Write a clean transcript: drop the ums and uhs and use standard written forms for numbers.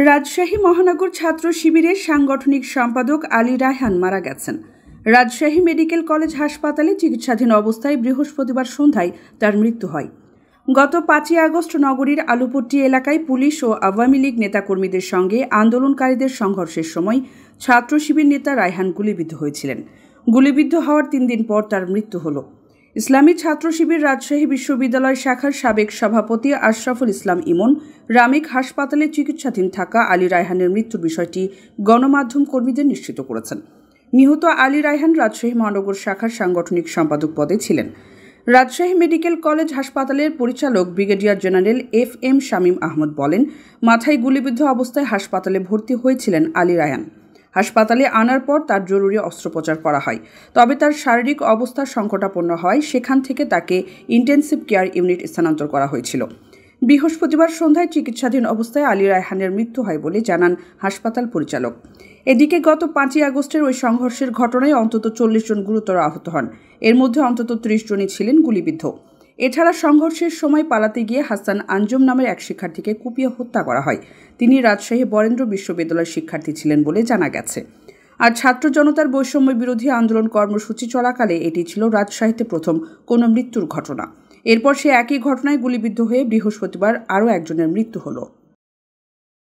রাজশাহী মহানগর ছাত্র শিবিরের সাংগঠনিক সম্পাদক আলী রায়হান মারা গেছেন। রাজশাহী মেডিকেল কলেজ হাসপাতালে চিকিৎসাধীন অবস্থায় বৃহস্পতিবার সন্ধ্যায় তার মৃত্যু হয়। গত 5 আগস্ট নগরীর আলুপট্টি এলাকায় পুলিশ ও আওয়ামী লীগ নেতাকর্মীদের সঙ্গে আন্দোলনকারীদের সংঘর্ষের সময় ছাত্র শিবির নেতা রায়হান গুলিবিদ্ধ হয়েছিলেন। গুলিবিদ্ধ হওয়ার 3 দিন পর তার মৃত্যু হল। ইসলামী ছাত্র শিবির রাজশাহী বিশ্ববিদ্যালয় শাখার সাবেক সভাপতি আশরাফুল ইসলাম ইমন রামিক হাসপাতালে চিকিৎসাধীন থাকা আলী রায়হানের মৃত্যুর বিষয়টি গণমাধ্যম কর্মীদের নিশ্চিত করেছেন। নিহত আলী রায়হান রাজশাহী মহানগর শাখার সাংগঠনিক সম্পাদক পদে ছিলেন। রাজশাহী মেডিকেল কলেজ হাসপাতালের পরিচালক brigadier general FM Shamim Ahmad বলেন, মাথায় গুলিবিদ্ধ অবস্থায় হাসপাতালে ভর্তি হয়েছিলেন আলী রায়হান। হাসপাতালে আনার পর তার জরুরি অস্ত্রোপচার করা হয়, তবে তার শারীরিক অবস্থা সংকটাপন্ন হয়, সেখান থেকে তাকে ইন্টেন্সিভ কেয়ার ইউনিট স্থানান্তর করা হয়েছিল। বৃহস্পতিবার সন্ধ্যায় চিকিৎসাধীন অবস্থায় আলী রায়হানের মৃত্যু হয় বলে জানান হাসপাতাল পরিচালক। এদিকে গত 5 আগস্টের ওই সংঘর্ষের ঘটনায় অন্তত 40 জন গুরুতর আহত হন। এর মধ্যে অন্তত 30 জনই ছিলেন গুলিবিদ্ধ। এছাড়া সংঘর্ষের সময় পালাতে গিয়ে হাসান আঞ্জুম নামের এক শিক্ষার্থীকে কুপিয়ে হত্যা করা হয়। তিনি রাজশাহী বরেন্দ্র বিশ্ববিদ্যালয়ের শিক্ষার্থী ছিলেন বলে জানা গেছে। আর ছাত্র জনতার বৈষম্য বিরোধী আন্দোলন কর্মসূচি চলাকালে এটি ছিল রাজশাহীতে প্রথম কোনো মৃত্যুর ঘটনা। এরপর সে একই ঘটনায় গুলিবিদ্ধ হয়ে বৃহস্পতিবার আরও একজনের মৃত্যু হলো।